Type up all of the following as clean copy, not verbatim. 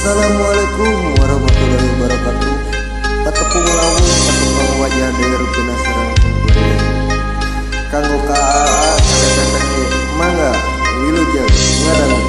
Assalamualaikum warahmatullahi wabarakatuh. Patepung lawu patepung wajah dari rupina sareng budaya. Kanggo KAA teteh mangga wilujeng ngadangu.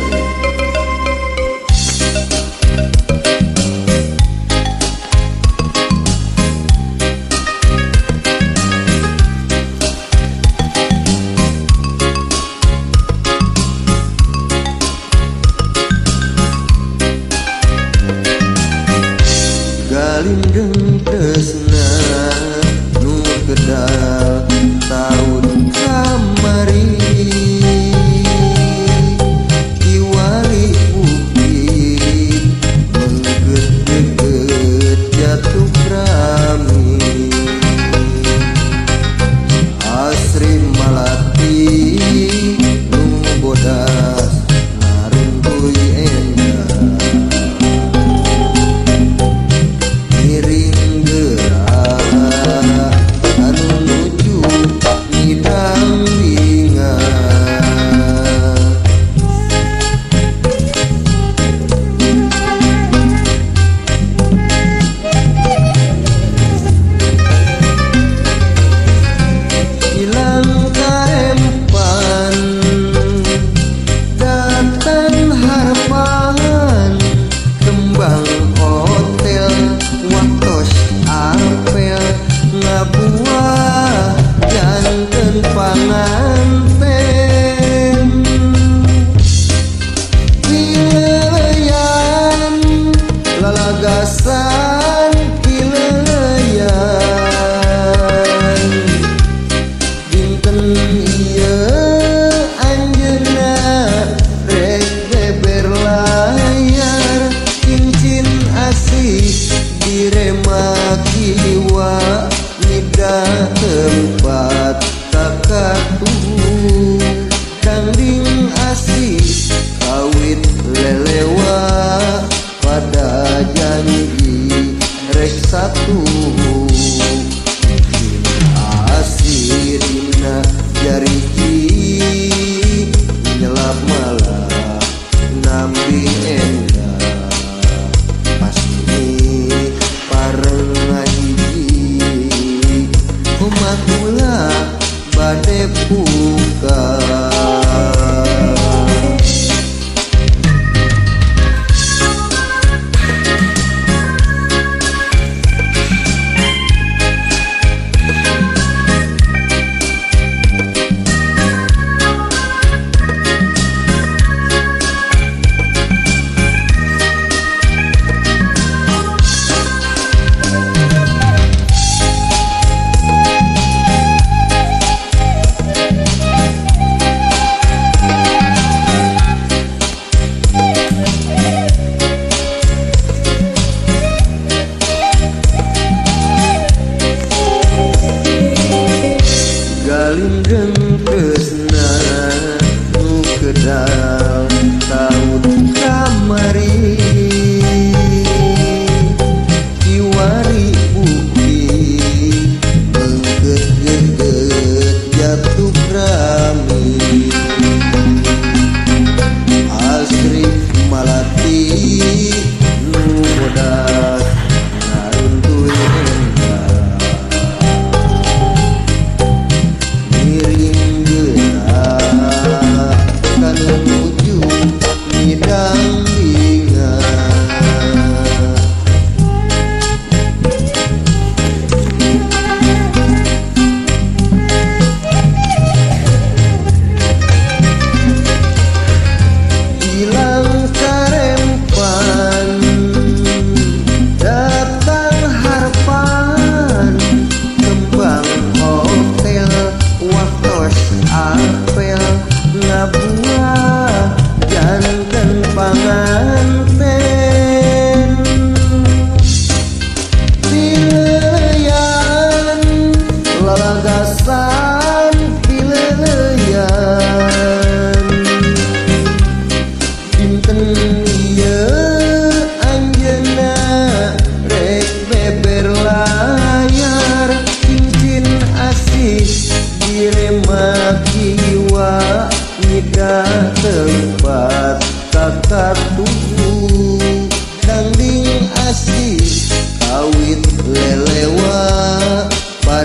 Galinggeng tresna nu kedal taun kamari kiwali ukit mengget-get jatuh rami asri malati nu bodas narungkuy endah lagasan kileleyan dinten ieu anjeunna rek beber layar cincin asih direma kiwa nida tempat kakatu kangding asih kawit lelewa pada janji rek satu asirina jariki nyelap malah nambi endah pasti pareng ngahiji umat mula bade buka.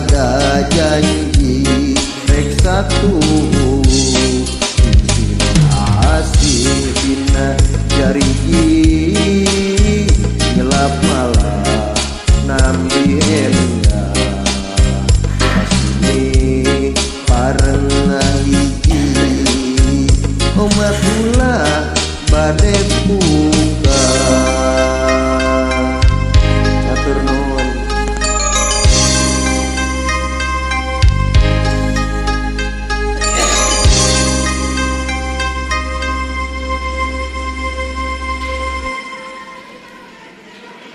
ada janji rek satu